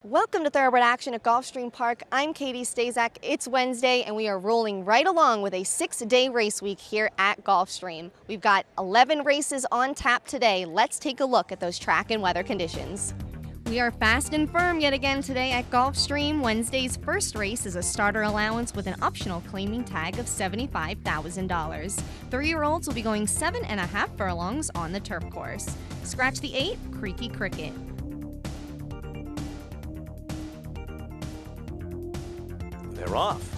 Welcome to Thoroughbred Action at Gulfstream Park. I'm Katie Stazak. It's Wednesday and we are rolling right along with a 6-day race week here at Gulfstream. We've got 11 races on tap today. Let's take a look at those track and weather conditions. We are fast and firm yet again today at Gulfstream. Wednesday's first race is a starter allowance with an optional claiming tag of $75,000. 3-year-olds will be going 7.5 furlongs on the turf course. Scratch the 8, Creaky Cricket. They're off.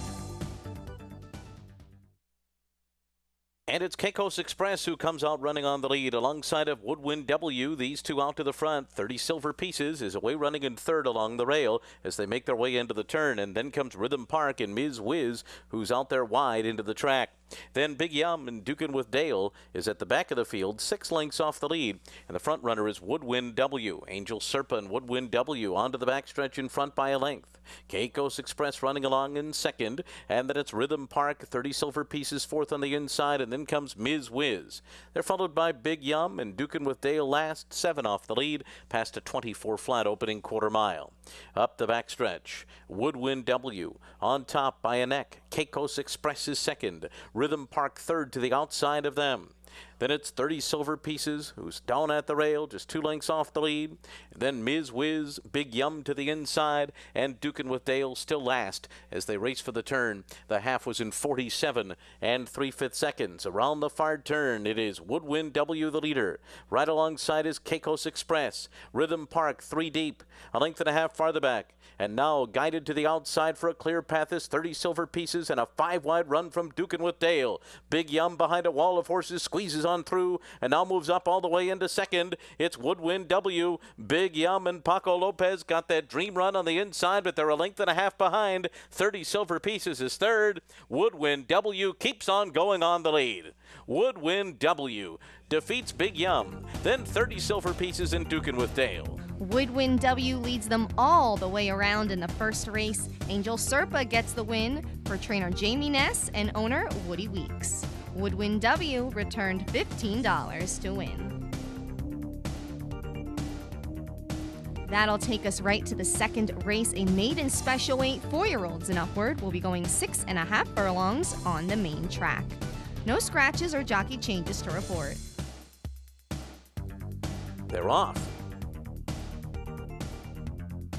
And it's Caicos Express who comes out running on the lead alongside of Woodwind W. These two out to the front. 30 Silver Pieces is away running in third along the rail as they make their way into the turn. And then comes Rhythm Park and Ms. Whiz, who's out there wide into the track. Then Big Yum and Dukin' with Dale is at the back of the field, 6 lengths off the lead. And the front runner is Woodwind W. Angel Serpa and Woodwind W onto the backstretch in front by a length. Caicos Express running along in second. And then it's Rhythm Park, 30 Silver Pieces fourth on the inside. And then comes Ms. Whiz. They're followed by Big Yum and Dukin' with Dale last, 7 off the lead, past a 24 flat opening quarter mile. Up the backstretch, Woodwind W on top by a neck. Caicos Express is second. Rhythm Park third to the outside of them. Then it's 30 Silver Pieces, who's down at the rail, just 2 lengths off the lead. Then Ms. Whiz, Big Yum to the inside, and Dukin' with Dale still last as they race for the turn. The half was in 47 3/5 seconds. Around the far turn, it is Woodwind W the leader. Right alongside is Caicos Express. Rhythm Park 3 deep, a length and a half farther back. And now guided to the outside for a clear path is 30 Silver Pieces and a 5-wide run from Dukin' with Dale. Big Yum behind a wall of horses squeezes on through and now moves up all the way into second. It's Woodwind W. Big Yum and Paco Lopez got that dream run on the inside, but they're a length and a half behind. 30 Silver Pieces is third. Woodwind W keeps on going on the lead. Woodwind W defeats Big Yum, then 30 Silver Pieces and Dukin' with Dale. Woodwind W leads them all the way around in the first race. Angel Serpa gets the win for trainer Jamie Ness and owner Woody Weeks. Woodwind W returned $15 to win. That'll take us right to the second race. A maiden special weight 4-year-olds and upward will be going 6.5 furlongs on the main track. No scratches or jockey changes to report. They're off.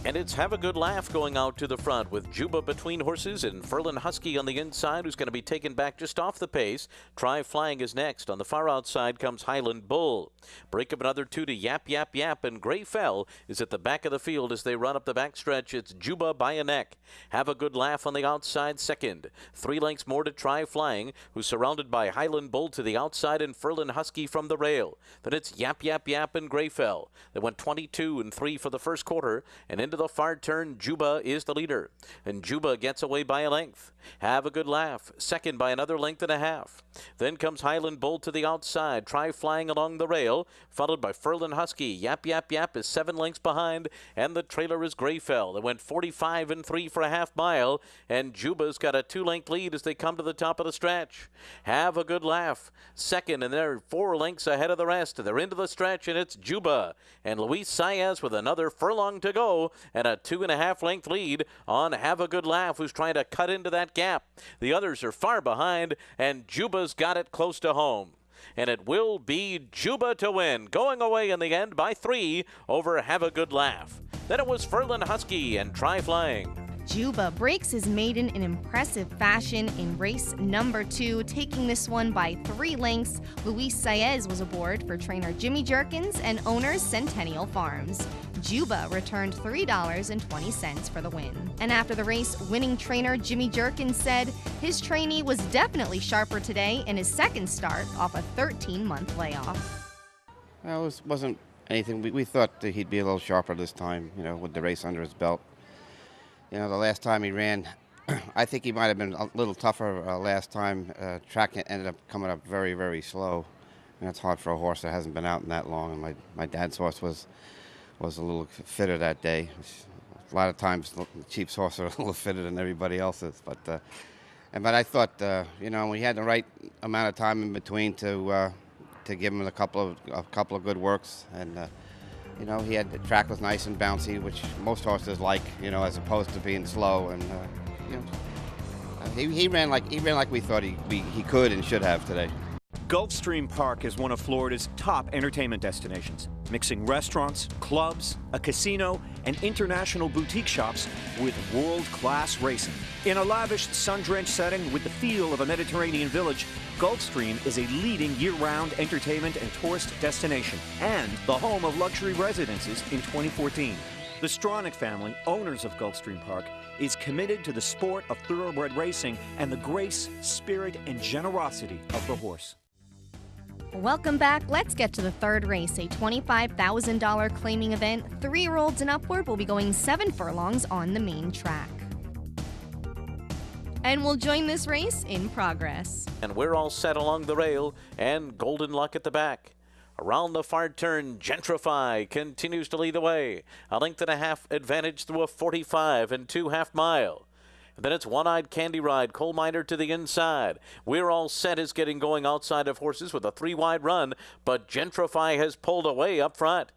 And it's Have a Good Laugh going out to the front with Juba between horses and Furlan Husky on the inside, who's going to be taken back just off the pace. Try Flying is next. On the far outside comes Highland Bull. Break up another 2 to Yap Yap Yap, and Gray Fell is at the back of the field as they run up the backstretch. It's Juba by a neck. Have a Good Laugh on the outside second. 3 lengths more to Try Flying, who's surrounded by Highland Bull to the outside and Furlan Husky from the rail. Then it's Yap Yap Yap and Gray Fell. They went 22 3 for the first quarter, and into the far turn, Juba is the leader, and Juba gets away by a length. Have a Good Laugh, second by another length and a half. Then comes Highland Bull to the outside. Try Flying along the rail, followed by Furlan Husky. Yap Yap Yap is 7 lengths behind, and the trailer is Greyfell. They went 45 3 for a half mile, and Juba's got a 2-length lead as they come to the top of the stretch. Have a Good Laugh, second, and they're 4 lengths ahead of the rest. They're into the stretch, and it's Juba and Luis Saez with another furlong to go and a 2.5 length lead on Have a Good Laugh, who's trying to cut into that gap. The others are far behind, and Juba's got it close to home. And it will be Juba to win, going away in the end by 3 over Have a Good Laugh. Then it was Furlan Husky and Try Flying. Juba breaks his maiden in impressive fashion in race number 2, taking this one by 3 lengths. Luis Saez was aboard for trainer Jimmy Jerkins and owners Centennial Farms. Juba returned $3.20 for the win. And after the race, winning trainer Jimmy Jerkins said his trainee was definitely sharper today in his second start off a 13-month layoff. Well, it wasn't anything. We thought that he'd be a little sharper this time, with the race under his belt. The last time he ran, I think he might have been a little tougher last time. Track ended up coming up very, very slow. And that's hard for a horse that hasn't been out in that long. And my dad's horse was a little fitter that day. A lot of times the Chief's horse are a little fitter than everybody else's. But I thought, we had the right amount of time in between to give him a couple of good works. And You know, the track was nice and bouncy, which most horses like, you know, as opposed to being slow. And you know, he ran like we thought he could and should have today. Gulfstream Park is one of Florida's top entertainment destinations, mixing restaurants, clubs, a casino, and international boutique shops with world-class racing. In a lavish, sun-drenched setting with the feel of a Mediterranean village, Gulfstream is a leading year-round entertainment and tourist destination and the home of luxury residences in 2014. The Stronach family, owners of Gulfstream Park, is committed to the sport of thoroughbred racing and the grace, spirit, and generosity of the horse. Welcome back. Let's get to the third race, a $25,000 claiming event. 3-year-olds and upward will be going 7 furlongs on the main track. And we'll join this race in progress. And we're all set along the rail, and Golden Luck at the back. Around the far turn, Gentrify continues to lead the way. A length and a half advantage through a 45 and 2 half-mile. Then it's One-Eyed Candy Ride, Coal Miner to the inside. We're All Set is getting going outside of horses with a 3-wide run, but Gentrify has pulled away up front.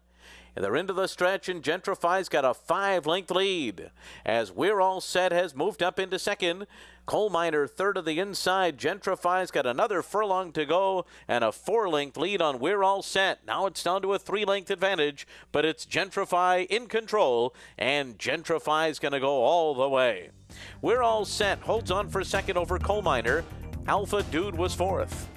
And they're into the stretch, and Gentrify's got a 5-length lead. As We're All Set has moved up into second, Coal Miner third of the inside. Gentrify's got another furlong to go and a 4-length lead on We're All Set. Now it's down to a 3-length advantage, but it's Gentrify in control, and Gentrify's going to go all the way. We're All Set holds on for second over Coal Miner. Alpha Dude was fourth.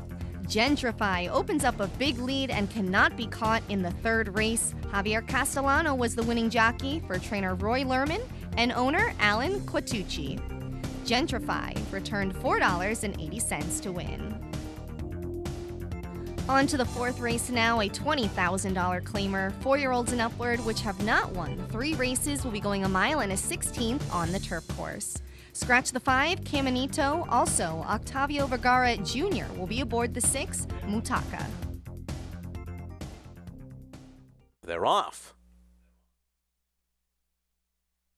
Gentrify opens up a big lead and cannot be caught in the third race. Javier Castellano was the winning jockey for trainer Roy Lerman and owner Alan Quatucci. Gentrify returned $4.80 to win. On to the fourth race now, a $20,000 claimer. 4-year-olds and upward, which have not won 3 races, will be going 1 mile and a 16th on the turf course. Scratch the 5, Caminito. Also, Octavio Vergara Jr. will be aboard the 6, Mutaka. They're off.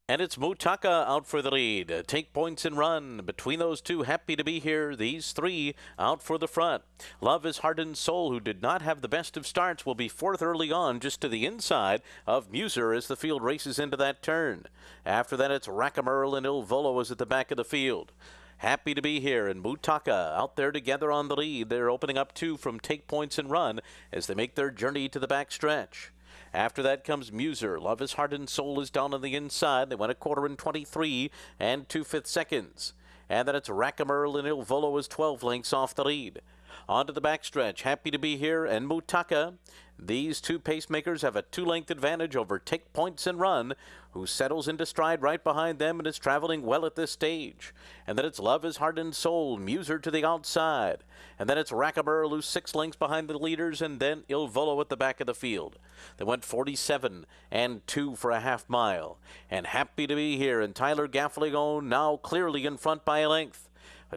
And it's Mutaka out for the lead. Take Points and Run. Between those two, Happy to Be Here. These 3 out for the front. Love is Heart and Soul, who did not have the best of starts, will be fourth early on, just to the inside of Muser as the field races into that turn. After that, it's Rackamerl and Il Volo is at the back of the field. Happy to Be Here and Mutaka out there together on the lead. They're opening up 2 from Take Points and Run as they make their journey to the back stretch. After that comes Muser. Love is Heart and Soul is down on the inside. They went a quarter in 23 and 2/5 seconds. And then it's Rackamerl and Il Volo is 12 lengths off the lead. On to the backstretch, Happy to Be Here and Mutaka. These 2 pacemakers have a 2-length advantage over Take Points and Run, who settles into stride right behind them and is traveling well at this stage. And then it's Love is Heart and Soul, Muser to the outside. And then it's Rackamerl, who's 6 lengths behind the leaders, and then Il Volo at the back of the field. They went 47 and 2 for a half-mile. And Happy to Be Here and Tyler Gaffalione now clearly in front by a length.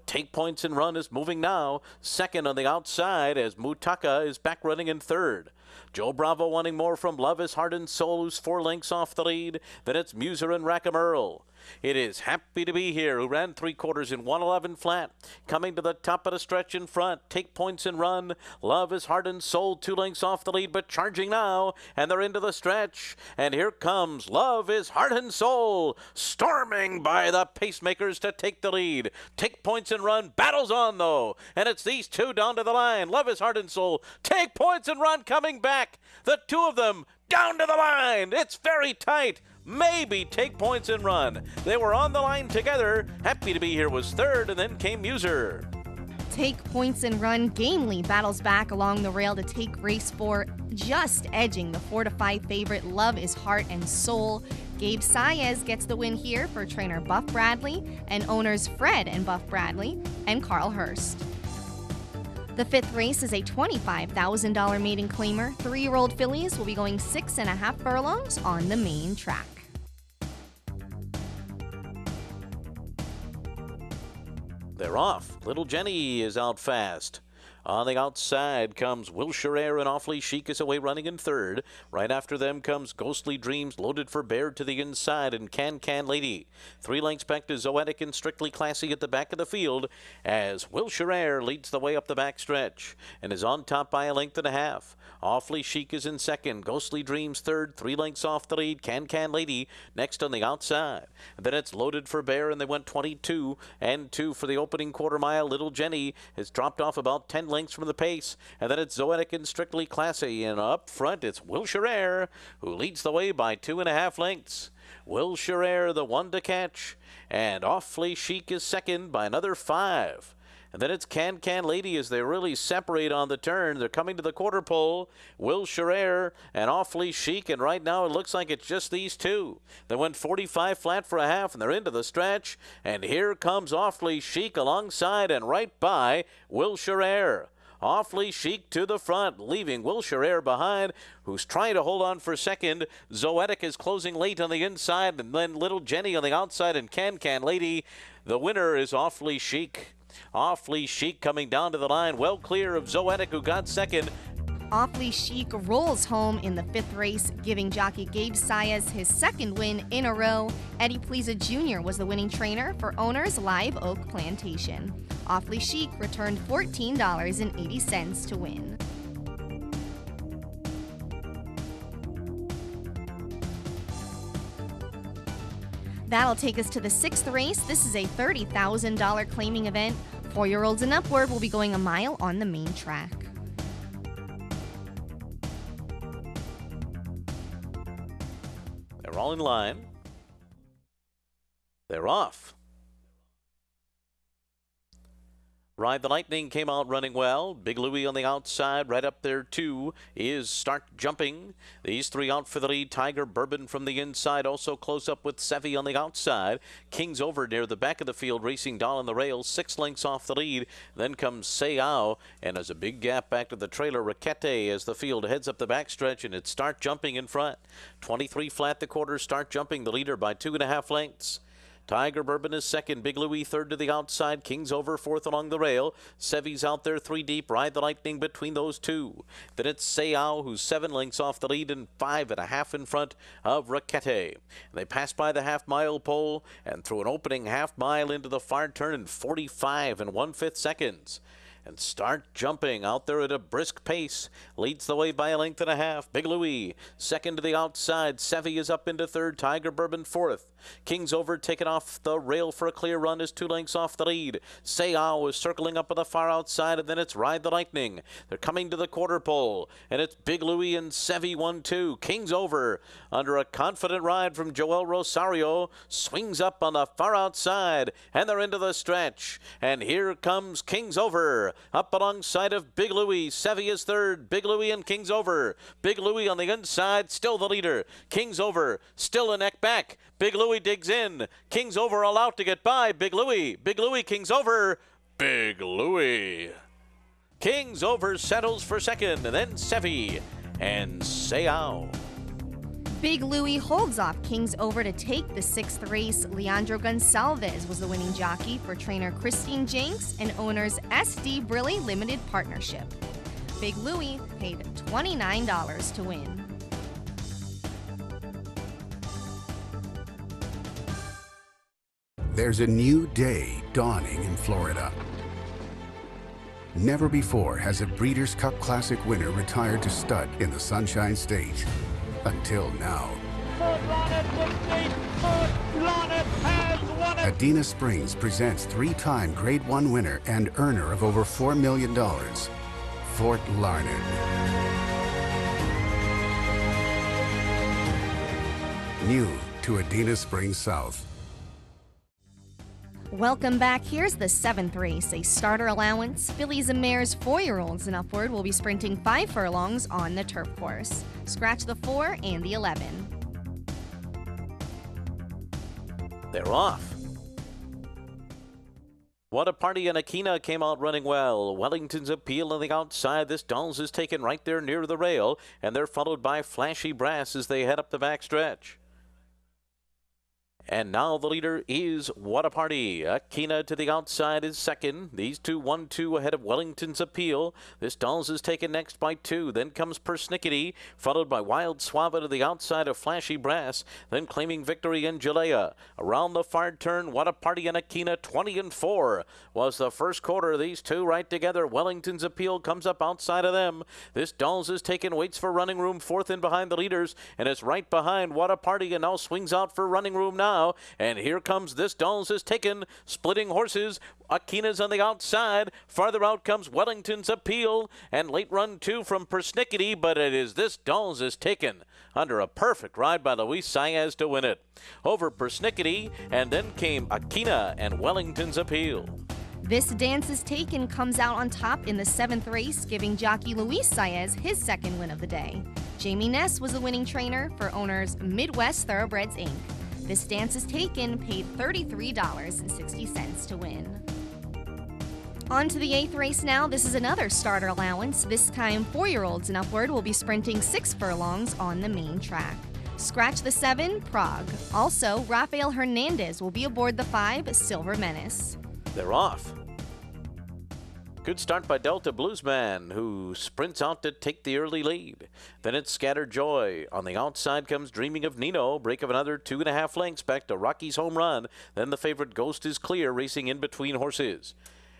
Take Points and Run is moving now, second on the outside as Mutaka is back running in third. Joe Bravo wanting more from Love is Heart and Soul, who's 4 lengths off the lead. Then it's Muser and Rackamerl. It is Happy to Be Here, who ran 3/4 in 1:11 flat. Coming to the top of the stretch in front. Take Points and Run. Love is Heart and Soul, 2 lengths off the lead, but charging now. And they're into the stretch. And here comes Love is Heart and Soul, storming by the pacemakers to take the lead. Take Points and Run battles on, though. And it's these 2 down to the line. Love is Heart and Soul. Take Points and Run coming back. The 2 of them down to the line. It's very tight. Maybe Take Points and Run. They were on the line together. Happy to Be Here was third, and then came Muser. Take Points and Run gamely battles back along the rail to take race 4, just edging the 4-5 favorite Love is Heart and Soul. Gabe Saez gets the win here for trainer Buff Bradley and owners Fred and Buff Bradley and Carl Hurst. The 5th race is a $25,000 maiden claimer. 3-year-old fillies will be going 6.5 furlongs on the main track. They're off. Little Jenny is out fast. On the outside comes Wilshire Air and Awfully Chic is away running in third. Right after them comes Ghostly Dreams, Loaded for Bear to the inside, and Can Lady. 3 lengths back to Zoetic and Strictly Classy at the back of the field as Wilshire Air leads the way up the backstretch and is on top by 1.5 lengths. Awfully Chic is in second. Ghostly Dreams third. 3 lengths off the lead. Can Lady next on the outside. And then it's Loaded for Bear, and they went 22 and 2 for the opening quarter mile. Little Jenny has dropped off about 10 lengths from the pace. And then it's Zoetic and Strictly Classy. And up front, it's Wilshire Air, who leads the way by 2.5 lengths. Wilshire Air, the one to catch. And Awfully Chic is second by another 5. And then it's Can Lady as they really separate on the turn. They're coming to the quarter pole. Wilshire Air and Awfully Chic, and right now it looks like it's just these two. They went 45 flat for a half, and they're into the stretch. And here comes Awfully Chic alongside and right by Wilshire Air. Awfully Chic to the front, leaving Wilshire Air behind, who's trying to hold on for second. Zoetic is closing late on the inside, and then Little Jenny on the outside, and Can Lady. The winner is Awfully Chic. Awfully Chic coming down to the line, well clear of Zoetic, who got second. Awfully Chic rolls home in the 5th race, giving jockey Gabe Saez his 2nd win in a row. Eddie Pliza Jr. was the winning trainer for Owners Live Oak Plantation. Awfully Chic returned $14.80 to win. That'll take us to the 6th race. This is a $30,000 claiming event. 4-year-olds and upward will be going a mile on the main track. They're all in line. They're off. Ride the Lightning came out running well. Big Louie on the outside, right up there too, is Start Jumping. These 3 out for the lead. Tiger Bourbon from the inside, also close up with Sevi on the outside. King's Over near the back of the field, racing down on the rails, 6 lengths off the lead. Then comes Seau, and there's a big gap back to the trailer, Raquete, as the field heads up the backstretch, and it's Start Jumping in front. 23 flat the quarter, Start Jumping the leader by 2.5 lengths. Tiger Bourbon is second. Big Louie third to the outside. King's Over fourth along the rail. Sevi's out there 3 deep. Ride the Lightning between those two. Then it's Seau, who's 7 lengths off the lead and 5.5 in front of Raquete. They pass by the half-mile pole and through an opening half-mile into the far turn in 45 1/5 seconds. And Start Jumping out there at a brisk pace. Leads the way by 1.5 lengths. Big Louie second to the outside. Sevi is up into third. Tiger Bourbon fourth. King's Over taken off the rail for a clear run is 2 lengths off the lead. Seau is circling up on the far outside, and then it's Ride the Lightning. They're coming to the quarter pole, and it's Big Louie and Sevi 1-2. King's Over under a confident ride from Joel Rosario swings up on the far outside, and they're into the stretch. And here comes King's Over up alongside of Big Louie. Sevi is third. Big Louie and King's Over. Big Louie on the inside, still the leader. King's Over still a neck back. Big Louie digs in. King's Over allowed to get by. Big Louie. Big Louie, King's Over. Big Louie. King's Over settles for second, and then Sevi and Seau. Big Louie holds off King's Over to take the 6th race. Leandro Gonsalves was the winning jockey for trainer Christine Jenks and owners SD Brilli Limited Partnership. Big Louie paid $29 to win. There's a new day dawning in Florida. Never before has a Breeders' Cup Classic winner retired to stud in the Sunshine State. Until now. Adena Springs presents 3-time Grade 1 winner and earner of over $4 million, Fort Larned. New to Adena Springs South. Welcome back. Here's the 7th race, a starter allowance. Fillies and mares 4-year-olds and upward will be sprinting 5 furlongs on the turf course. Scratch the 4 and the 11. They're off. What a Party and Akina came out running well. Wellington's Appeal on the outside. This Dolls is taken right there near the rail, and they're followed by Flashy Brass as they head up the backstretch. And now the leader is What a Party. Akina to the outside is second. These two 1-2 ahead of Wellington's Appeal. This Dolls is taken next by 2. Then comes Persnickety, followed by Wild Suava to the outside of Flashy Brass. Then claiming victory in Jalea. Around the far turn, What a Party and Akina 20-4 was the first quarter. These two right together. Wellington's Appeal comes up outside of them. This Dolls is taken, waits for running room, fourth in behind the leaders, and it's right behind What a Party, and now swings out for running room now. And here comes This Dolls is taken, splitting horses. Akina's on the outside. Farther out comes Wellington's Appeal, and late run 2 from Persnickety, but it is This Dolls is taken under a perfect ride by Luis Saez to win it. Over Persnickety, and then came Akina and Wellington's Appeal. This Dance is Taken comes out on top in the 7th race, giving jockey Luis Saez his second win of the day. Jamie Ness was the winning trainer for owners Midwest Thoroughbreds, Inc. This Dance is Taken paid $33.60 to win. On to the 8th race now. This is another starter allowance. This time, 4-year-olds and upward will be sprinting 6 furlongs on the main track. Scratch the 7, Prague. Also, Rafael Hernandez will be aboard the 5, Silver Menace. They're off. Good start by Delta Bluesman, who sprints out to take the early lead. Then it's Scattered Joy. On the outside comes Dreaming of Nino. Break of another 2.5 lengths back to Rocky's Home Run. Then the favorite Ghost is Clear, racing in between horses.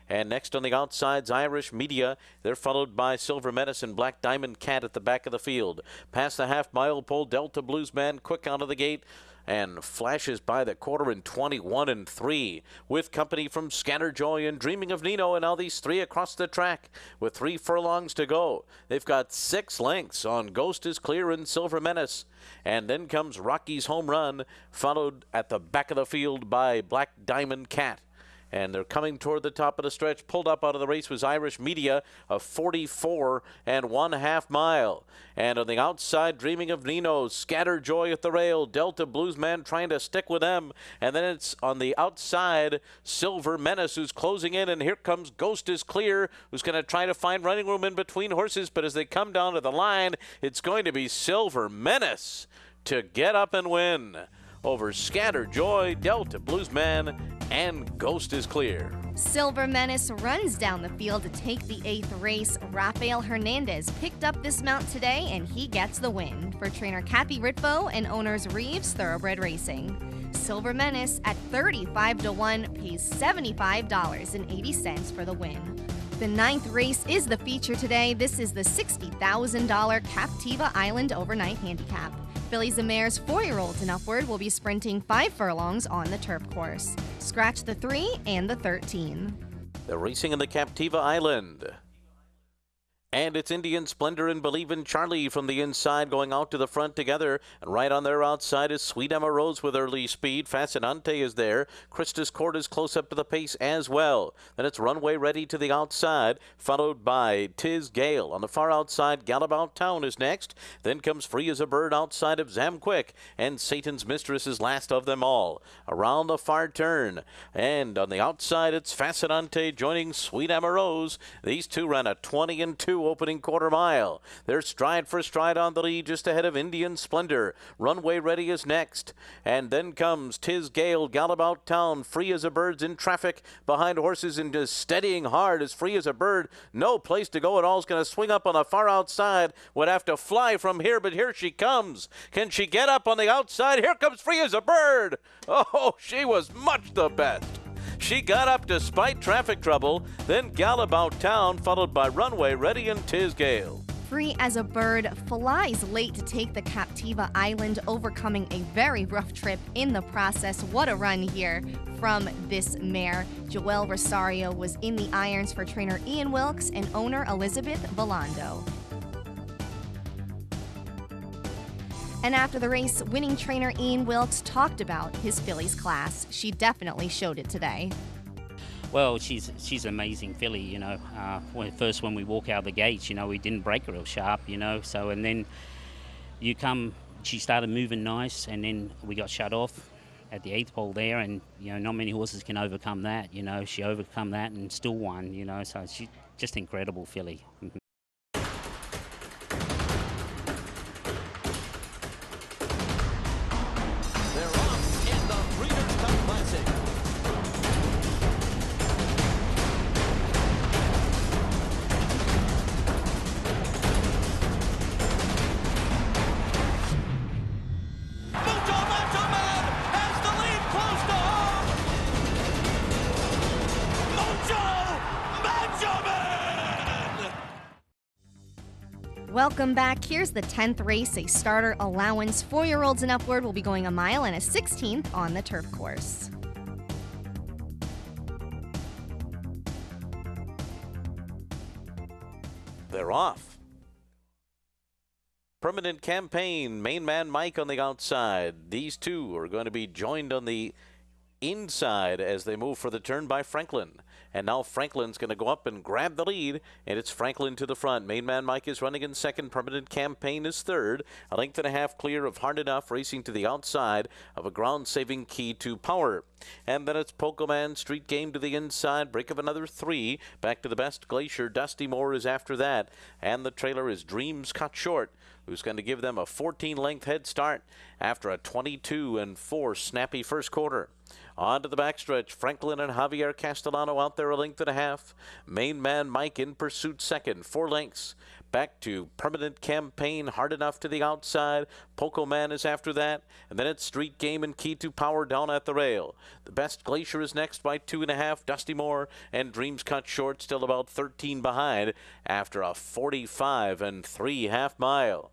And next on the outside's Irish Media. They're followed by Silver Menace and Black Diamond Cat at the back of the field. Past the half-mile pole, Delta Bluesman quick out of the gate and flashes by the quarter in 21-3 with company from Scattered Joy and Dreaming of Nino, and now these 3 across the track with 3 furlongs to go. They've got 6 lengths on Ghost is Clear and Silver Menace, and then comes Rocky's Home Run, followed at the back of the field by Black Diamond Cat. And they're coming toward the top of the stretch. Pulled up out of the race was Irish Media, a 44 1/2 mile. And on the outside, Dreaming of Nino, Scattered Joy at the rail, Delta Bluesman trying to stick with them. And then it's on the outside, Silver Menace, who's closing in. And here comes Ghost is Clear, who's going to try to find running room in between horses. But as they come down to the line, it's going to be Silver Menace to get up and win over Scattered Joy, Delta Bluesman, and Ghost is Clear. Silver Menace runs down the field to take the 8th race. Rafael Hernandez picked up this mount today, and he gets the win for trainer Kathy Ritvo and owners Reeves Thoroughbred Racing. Silver Menace at 35-1 pays $75.80 for the win. The 9th race is the feature today. This is the $60,000 Captiva Island Overnight Handicap. Fillies and mares 4-year-olds and upward will be sprinting 5 furlongs on the turf course. Scratch the 3 and the 13. They're racing in the Captiva Island. And it's Indian Splendor and Believe in Charlie from the inside going out to the front together. And right on their outside is Sweet Emma Rose with early speed. Fascinante is there. Christus Court is close up to the pace as well. Then it's Runway Ready to the outside, followed by Tiz Gale. On the far outside, Galabout Town is next. Then comes Free as a Bird outside of Zamquick. And Satan's Mistress is last of them all. Around the far turn. And on the outside, it's Fascinante joining Sweet Emma Rose. These two ran a 20-2 opening quarter mile. They're stride for stride on the lead just ahead of Indian Splendor. Runway Ready is next. And then comes Tiz Gale, Galabout Town, Free as a Bird's in traffic behind horses and just steadying hard as Free as a Bird. No place to go at all. Is going to swing up on the far outside. Would have to fly from here, but here she comes. Can she get up on the outside? Here comes Free as a Bird. Oh, she was much the best. She got up despite traffic trouble, then Galabout Town, followed by Runway Ready and Tiz Gale. Free as a Bird flies late to take the Captiva Island, overcoming a very rough trip in the process. What a run here from this mare. Joelle Rosario was in the irons for trainer Ian Wilkes and owner Elizabeth Volando. And after the race, winning trainer Ian Wilkes talked about his fillies class. She definitely showed it today. Well, she's an amazing filly, you know. When we walk out of the gates, you know, we didn't break her real sharp, you know. So, and then she started moving nice, and then we got shut off at the 8th pole there, and, you know, not many horses can overcome that, you know. She overcome that and still won, you know. So she's just incredible filly. Welcome back. Here's the 10th race, a starter allowance. 4-year-olds and upward will be going a mile and a 16th on the turf course. They're off. Permanent Campaign, main man Mike on the outside. These two are going to be joined on the inside as they move for the turn by Franklin. And now Franklin's going to go up and grab the lead, and it's Franklin to the front. Main man Mike is running in second. Permanent Campaign is third. A length and a half clear of Hard Enough, racing to the outside of a ground-saving Key to Power. And then it's Pokemon, Street Game to the inside, break of another 3. Back to the Best Glacier. Dusty Moore is after that. And the trailer is Dreams Cut Short, who's going to give them a 14-length head start after a 22-4 snappy first quarter. On to the backstretch, Franklin and Javier Castellano out there a length and a half. Main man Mike in pursuit second, 4 lengths. Back to Permanent Campaign, Hard Enough to the outside. Pokemon is after that. And then it's Street Game and Key to Power down at the rail. The Best Glacier is next by 2.5. Dusty Moore and Dreams Cut Short still about 13 behind after a 45 3/2 mile.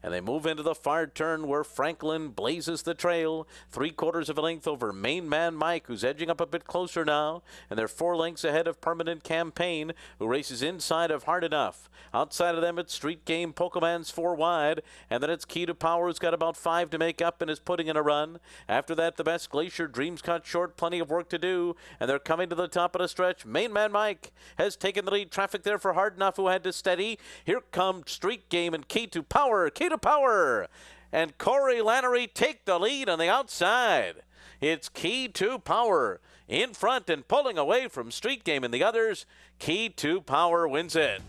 And they move into the far turn where Franklin blazes the trail. 3/4 of a length over main man Mike, who's edging up a bit closer now. And they're 4 lengths ahead of Permanent Campaign, who races inside of Hard Enough. Outside of them, it's Street Game. Pokemon's 4 wide. And then it's Key to Power, who's got about 5 to make up and is putting in a run. After that, the Best Glacier, Dreams Cut Short, plenty of work to do. And they're coming to the top of the stretch. Main man Mike has taken the lead. Traffic there for Hard Enough, who had to steady. Here comes Street Game and Key to Power. Key to Power, and Corey Lannery take the lead on the outside. It's Key to Power in front and pulling away from Street Game and the others. Key to Power wins it.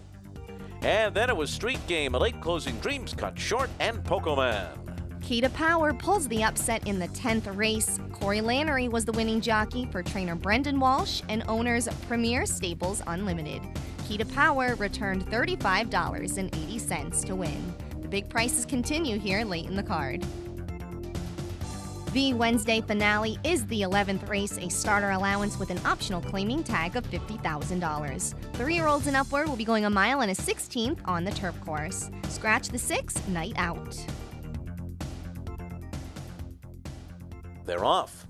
And then it was Street Game, a late closing Dreams Cut Short, and Pokemon. Key to Power pulls the upset in the 10th race. Corey Lannery was the winning jockey for trainer Brendan Walsh and owners Premier Staples Unlimited. Key to Power returned $35.80 to win. The big prices continue here late in the card. The Wednesday finale is the 11th race, a starter allowance with an optional claiming tag of $50,000. 3-year-olds and upward will be going a mile and a 16th on the turf course. Scratch the 6, night out. They're off.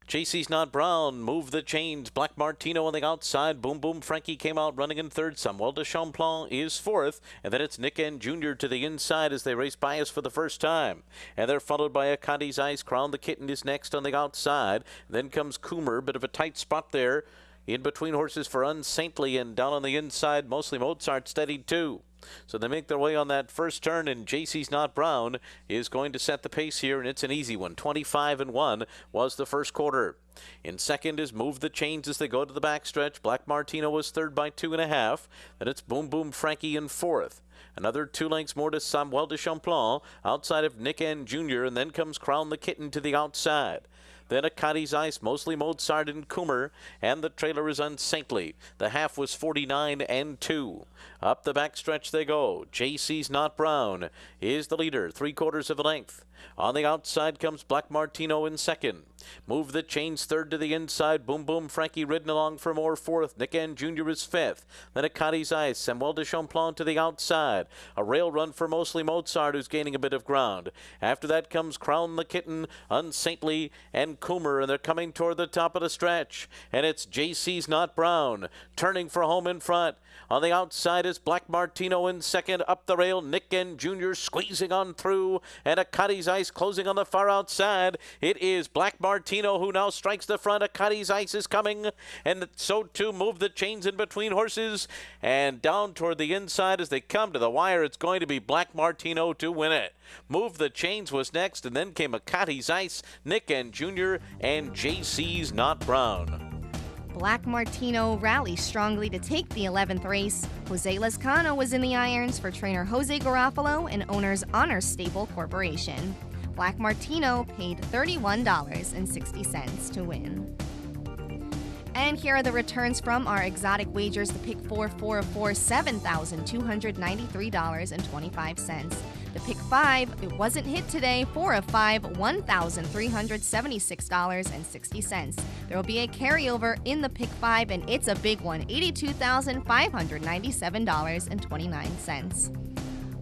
JC's Not Brown, Move the Chains, Black Martino on the outside. Boom Boom Frankie came out running in third. Samuel de Champlain is fourth. And then it's Nick N. Jr. to the inside as they race Bias for the first time. And they're followed by Akadi's Ice. Crown the Kitten is next on the outside. Then comes Coomer, bit of a tight spot there. In between horses for Unsaintly, and down on the inside, mostly Mozart steadied too. So they make their way on that first turn, and JC's Not Brown is going to set the pace here, and it's an easy one. 25-1 was the first quarter. In second is Move the Chains as they go to the backstretch. Black Martino was third by 2.5. Then it's Boom Boom Frankie in fourth. Another 2 lengths more to Samuel de Champlain outside of Nick N. Jr., and then comes Crown the Kitten to the outside. Then Akadi's Ice, mostly Mozart and Coomer, and the trailer is Unsaintly. The half was 49-2. Up the backstretch they go. JC's Not Brown is the leader, 3/4 of a length. On the outside comes Black Martino in second. Move the Chains third to the inside. Boom Boom Frankie ridden along for more fourth. Nick N. Jr. is fifth. Then Akadi's Ice, Samuel de Champlain to the outside. A rail run for mostly Mozart, who's gaining a bit of ground. After that comes Crown the Kitten, Unsaintly, and Coomer, and they're coming toward the top of the stretch. And it's JC's Not Brown turning for home in front. On the outside is Black Martino in second. Up the rail, Nick N. Jr. squeezing on through, and Akadi's Ice closing on the far outside. It is Black Martino who now strikes the front. Akadi's Ice is coming, and so too Move the Chains in between horses. And down toward the inside as they come to the wire, it's going to be Black Martino to win it. Move the Chains was next, and then came Akadi's Ice, Nick N. Jr., and JC's Not Brown. Black Martino rallies strongly to take the 11th race. Jose Lescano was in the irons for trainer Jose Garofalo and owners Honor Stable Corporation. Black Martino paid $31.60 to win. And here are the returns from our exotic wagers. The pick 4, 4 of 4, $7,293.25. The pick 5, it wasn't hit today, 4 of 5, $1,376.60. There will be a carryover in the pick 5, and it's a big one, $82,597.29.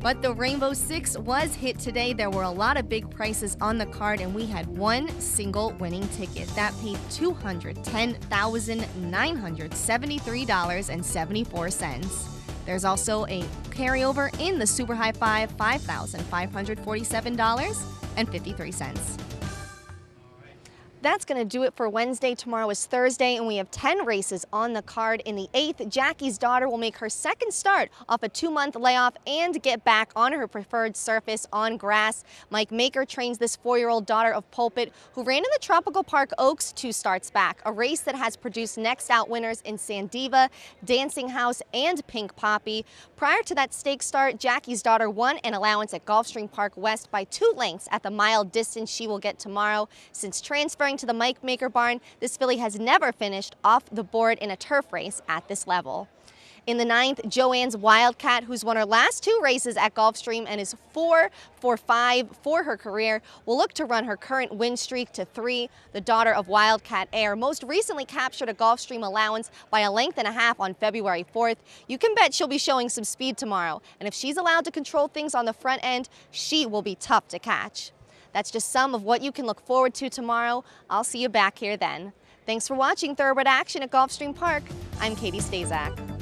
But the Rainbow Six was hit today. There were a lot of big prices on the card, and we had one single winning ticket. That paid $210,973.74. There's also a carryover in the Super High Five, $5,547.53. That's going to do it for Wednesday. Tomorrow is Thursday, and we have 10 races on the card. In the 8th, Jackie's daughter will make her second start off a 2-month layoff and get back on her preferred surface on grass. Mike Maker trains this 4-year-old daughter of Pulpit, who ran in the Tropical Park Oaks 2 starts back, a race that has produced next out winners in Sandiva, Dancing House, and Pink Poppy. Prior to that stake start, Jackie's daughter won an allowance at Gulfstream Park West by 2 lengths at the mile distance she will get tomorrow. Since transferring to the Mike Maker barn, this filly has never finished off the board in a turf race at this level. In the 9th, Joanne's Wildcat, who's won her last 2 races at Gulfstream and is 4 for 5 for her career, will look to run her current win streak to 3. The daughter of Wildcat Air most recently captured a Gulfstream allowance by a length and a half on February 4th. You can bet she'll be showing some speed tomorrow, and if she's allowed to control things on the front end, she will be tough to catch. That's just some of what you can look forward to tomorrow. I'll see you back here then. Thanks for watching Thoroughbred Action at Gulfstream Park. I'm Katie Stazak.